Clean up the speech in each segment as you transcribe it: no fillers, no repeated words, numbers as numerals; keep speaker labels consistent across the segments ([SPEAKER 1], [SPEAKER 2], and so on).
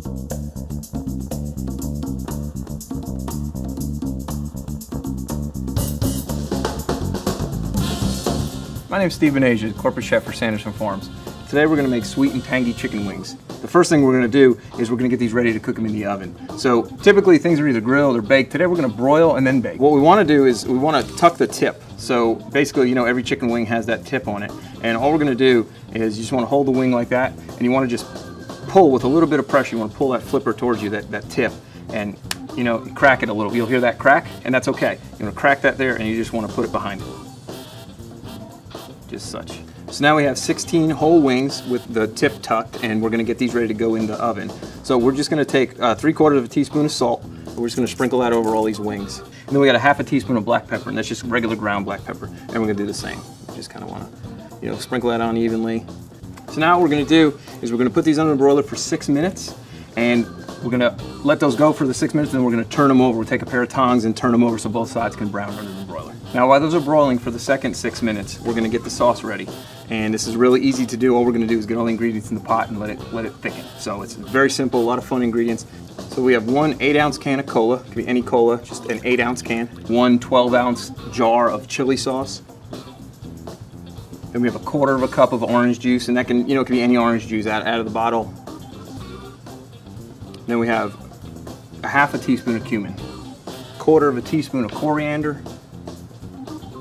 [SPEAKER 1] My name's Steve Asia, corporate chef for Sanderson Farms. Today we're going to make sweet and tangy chicken wings. The first thing we're going to do is we're going to get these ready to cook them in the oven. So typically things are either grilled or baked. Today we're going to broil and then bake. What we want to do is we want to tuck the tip. So basically, you know, every chicken wing has that tip on it. And all we're going to do is you just want to hold the wing like that, and you want to just pull with a little bit of pressure. You want to pull that flipper towards you, that tip, and you know, crack it a little. You'll hear that crack, and that's okay. You want to crack that there, and you just want to put it behind it. Just such. So now we have 16 whole wings with the tip tucked, and we're going to get these ready to go in the oven. So we're just going to take 3/4 of a teaspoon of salt, and we're just going to sprinkle that over all these wings. And then we got a 1/2 teaspoon of black pepper, and that's just regular ground black pepper. And we're going to do the same. Just kind of want to, you know, sprinkle that on evenly. So now what we're going to do is we're going to put these under the broiler for 6 minutes, and we're going to let those go for the 6 minutes, and then we're going to turn them over. We'll take a pair of tongs and turn them over so both sides can brown under the broiler. Now while those are broiling for the second 6 minutes, we're going to get the sauce ready. And this is really easy to do. All we're going to do is get all the ingredients in the pot and let it thicken. So it's very simple, a lot of fun ingredients. So we have one 8-ounce can of cola, it could be any cola, just an 8-ounce can. One 12-ounce jar of chili sauce. Then we have 1/4 cup of orange juice, and that can, you know, it can be any orange juice out of the bottle. Then we have a 1/2 teaspoon of cumin, 1/4 teaspoon of coriander,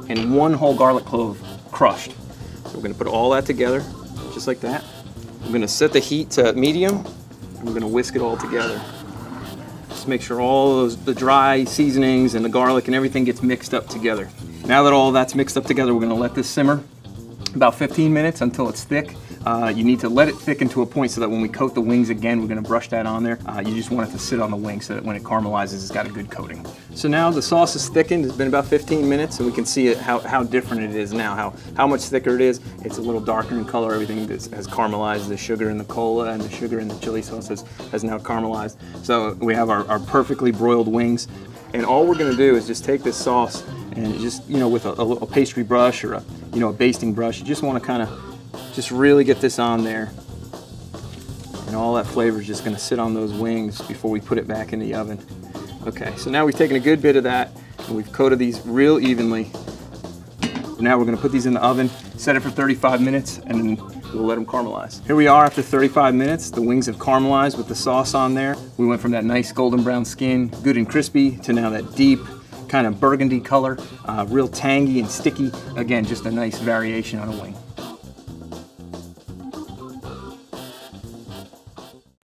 [SPEAKER 1] and 1 whole garlic clove crushed. So we're going to put all that together, just like that. We're going to set the heat to medium, and we're going to whisk it all together. Just make sure all the dry seasonings and the garlic and everything gets mixed up together. Now that all that's mixed up together, we're going to let this simmer about 15 minutes until it's thick. You need to let it thicken to a point so that when we coat the wings again, we're going to brush that on there. You just want it to sit on the wing so that when it caramelizes, it's got a good coating. So now the sauce is thickened. It's been about 15 minutes, and we can see how different it is now, how much thicker it is. It's a little darker in color. Everything has caramelized. The sugar in the cola and the sugar in the chili sauce has now caramelized. So we have our perfectly broiled wings. And all we're going to do is just take this sauce and just, you know, with a pastry brush or a basting brush, you just want to kind of just really get this on there, and all that flavor is just going to sit on those wings before we put it back in the oven. Okay, so now we've taken a good bit of that and we've coated these real evenly. Now we're going to put these in the oven, set it for 35 minutes, and then we'll let them caramelize. Here we are after 35 minutes. The wings have caramelized with the sauce on there. We went from that nice golden brown skin, good and crispy, to now that deep kind of burgundy color, real tangy and sticky. Again, just a nice variation on a wing.